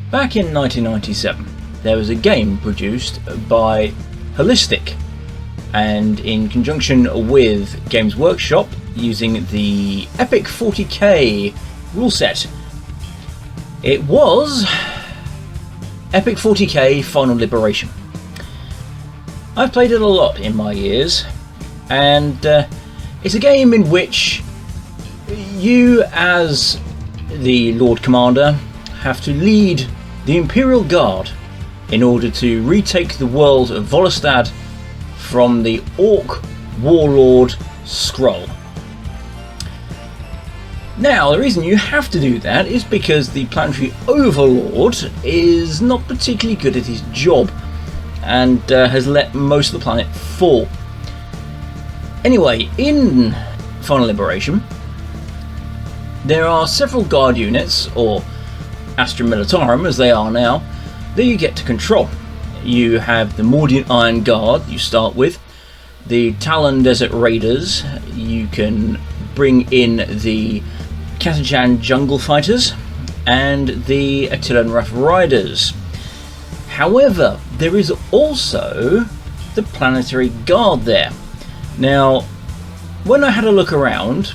Back in 1997, there was a game produced by Holistic, and in conjunction with Games Workshop, using the Epic 40k rule set. It was Epic 40k Final Liberation. I've played it a lot in my years, and it's a game in which you, as the Lord Commander, have to lead the Imperial Guard in order to retake the world of Volistad from the Orc Warlord Skrull. Now, the reason you have to do that is because the Planetary Overlord is not particularly good at his job and has let most of the planet fall. Anyway, in Final Liberation, there are several guard units, or Astra Militarum as they are now, that you get to control. You have the Mordian Iron Guard you start with, the Talon Desert Raiders, you can bring in the Katajan Jungle Fighters, and the Attilan Rough Riders. However, there is also the Planetary Guard there. Now, when I had a look around,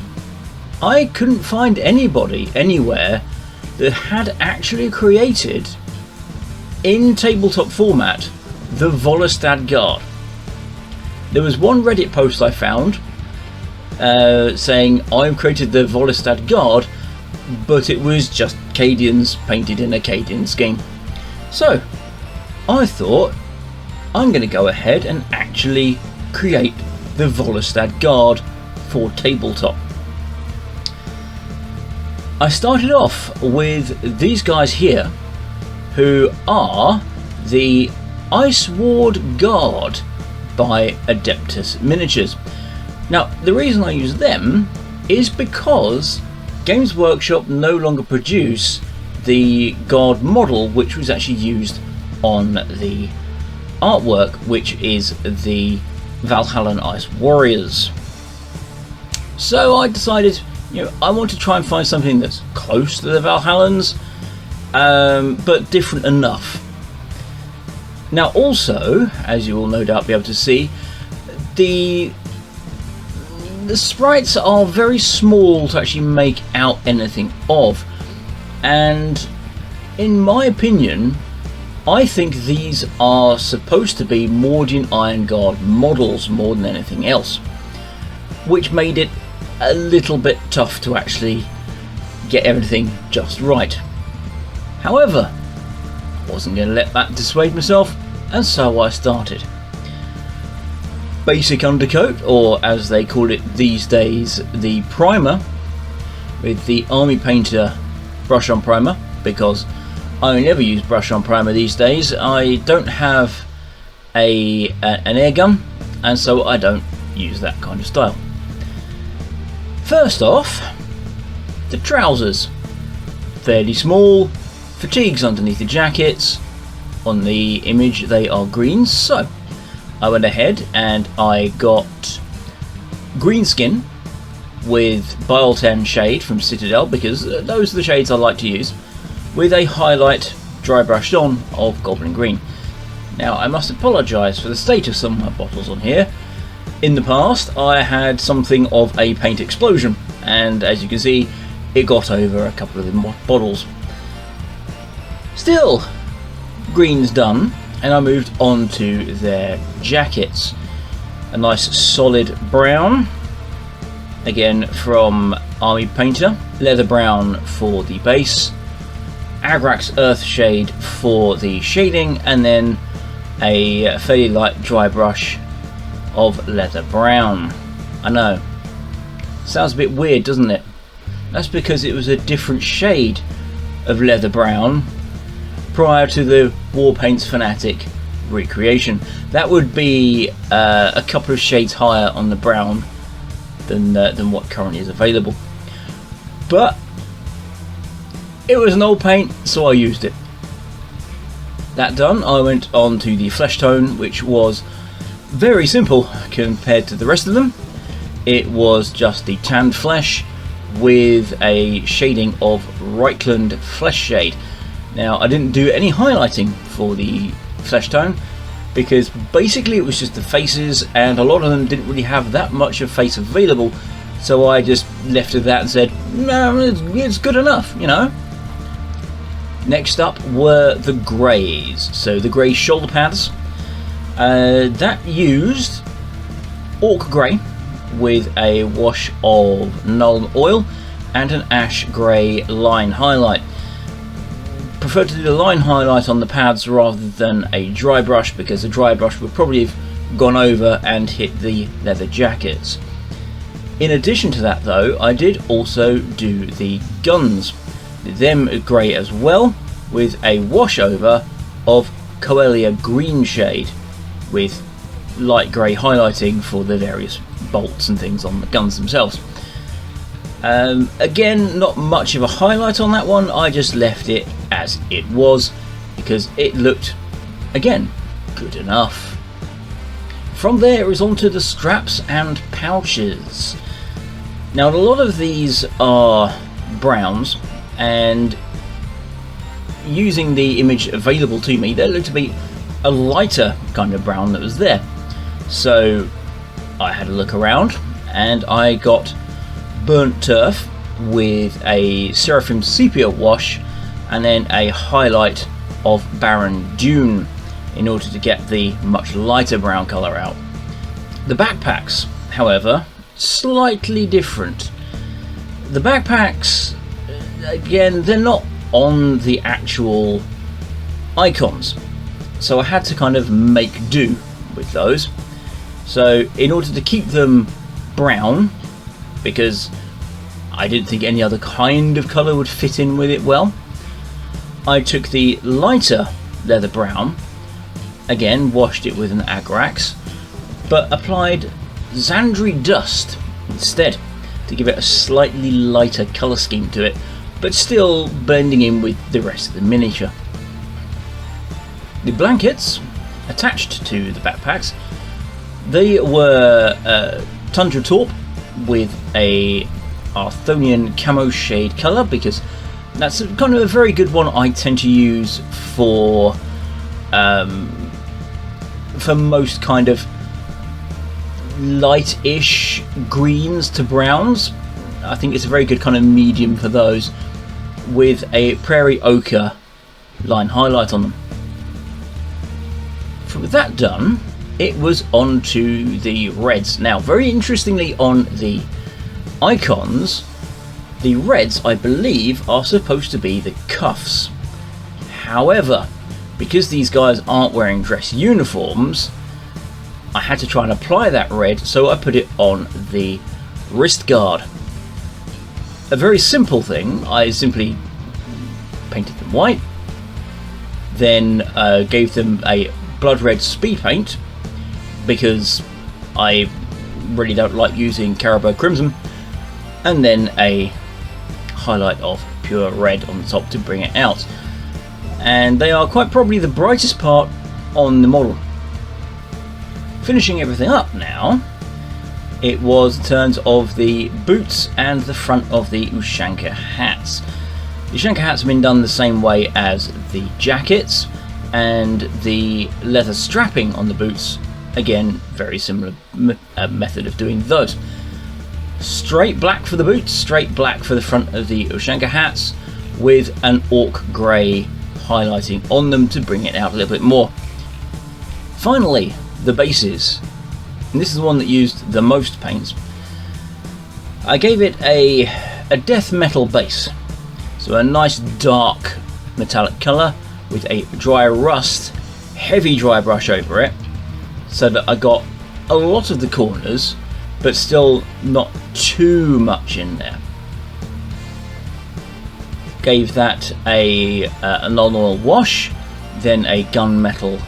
I couldn't find anybody anywhere that had actually created, in tabletop format, the Volistad Guard. There was one Reddit post I found saying I've created the Volistad Guard, but it was just Cadians painted in a Cadian scheme. So I thought, I'm going to go ahead and actually create the Volistad Guard for tabletop. I started off with these guys here, who are the Ice Ward Guard by Adeptus Miniatures. Now, the reason I use them is because Games Workshop no longer produce the Guard model which was actually used on the artwork, which is the Valhallan Ice Warriors. So I decided, I want to try and find something that's close to the Valhallans, but different enough. Now also, as you will no doubt be able to see, the sprites are very small to actually make out anything of, and in my opinion, I think these are supposed to be Mordian Iron Guard models more than anything else, which made it a little bit tough to actually get everything just right. However, I wasn't going to let that dissuade myself, and so I started. Basic undercoat, or as they call it these days, the primer, with the Army Painter brush on primer, because I never use brush on primer these days. I don't have an air gun, and so I don't use that kind of style. First off, the trousers. Fairly small, fatigues underneath the jackets. On the image they are green, so I went ahead and I got green skin with Bioltan shade from Citadel, because those are the shades I like to use, with a highlight dry brushed on of Goblin Green. Now, I must apologise for the state of some of my bottles on here. In the past I had something of a paint explosion, and as you can see, it got over a couple of the bottles. Still, green's done, and I moved on to their jackets. A nice solid brown, again from Army Painter, leather brown for the base, Agrax Earth Shade for the shading, and then a fairly light dry brush of leather brown. I know, sounds a bit weird, doesn't it? That's because it was a different shade of leather brown prior to the Warpaints Fanatic recreation. That would be a couple of shades higher on the brown than what currently is available. But it was an old paint, so I used it. That done, I went on to the flesh tone, which was very simple compared to the rest of them. It was just the tanned flesh with a shading of Reichland flesh shade. Now, I didn't do any highlighting for the flesh tone because basically it was just the faces, and a lot of them didn't really have that much of face available, so I just left it at that and said, no, it's good enough, you know. Next up were the greys. So the grey shoulder pads. That used orc grey with a wash of Nuln oil and an ash grey line highlight. Prefer to do the line highlight on the pads rather than a dry brush, because a dry brush would probably have gone over and hit the leather jackets. In addition to that though, I did also do the guns. Them grey as well, with a wash over of Coelia green shade with light grey highlighting for the various bolts and things on the guns themselves. Again, not much of a highlight on that one, I just left it as it was because it looked, again, good enough. From there it was on to the straps and pouches. Now a lot of these are browns, and using the image available to me, there looked to be a lighter kind of brown that was there. So I had a look around and I got burnt turf with a seraphim sepia wash and then a highlight of barren dune in order to get the much lighter brown colour out. The backpacks, however, slightly different. The backpacks, again, they're not on the actual icons, so I had to kind of make do with those. So in order to keep them brown, because I didn't think any other kind of colour would fit in with it well, I took the lighter leather brown, again washed it with an Agrax, but applied Zandri dust instead to give it a slightly lighter colour scheme to it, but still blending in with the rest of the miniature. The blankets attached to the backpacks, they were Tundra Taupe with a Arthonian camo shade colour, because that's kind of a very good one I tend to use for most kind of light-ish greens to browns. I think it's a very good kind of medium for those, with a prairie ochre line highlight on them. With that done, it was on to the reds. Now, very interestingly, on the icons, the reds, I believe, are supposed to be the cuffs. However, because these guys aren't wearing dress uniforms, I had to try and apply that red, so I put it on the wrist guard. A very simple thing, I simply painted them white, then gave them a blood red speed paint, because I really don't like using Caribou Crimson, and then a highlight of pure red on the top to bring it out. And they are quite probably the brightest part on the model. Finishing everything up now, it was the turns of the boots and the front of the Ushanka hats. The Ushanka hats have been done the same way as the jackets, and the leather strapping on the boots, again, very similar method of doing those. Straight black for the boots, straight black for the front of the Ushanka hats, with an orc grey highlighting on them to bring it out a little bit more. Finally, the bases. And this is the one that used the most paints. I gave it a death metal base, so a nice dark metallic colour with a dry rust heavy dry brush over it, so that I got a lot of the corners but still not too much in there. Gave that a non-oil wash, then a gunmetal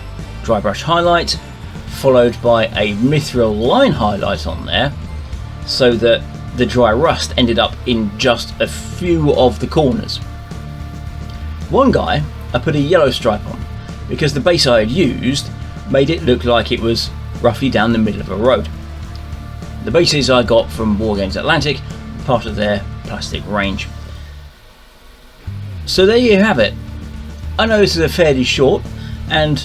dry brush highlight, followed by a mithril line highlight on there, so that the dry rust ended up in just a few of the corners. One guy I put a yellow stripe on, because the base I had used made it look like it was roughly down the middle of a road. The bases I got from Wargames Atlantic, part of their plastic range. So there you have it. I know this is a fairly short, and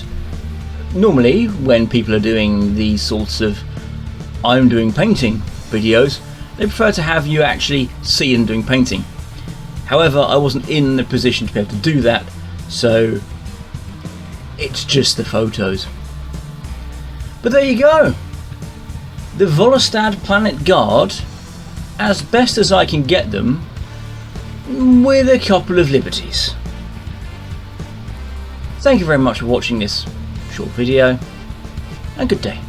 normally when people are doing these sorts of I'm doing painting videos, they prefer to have you actually see them doing painting. However, I wasn't in the position to be able to do that, so it's just the photos. But there you go. The Volistad Planet Guard, as best as I can get them, with a couple of liberties. Thank you very much for watching this short video, and good day.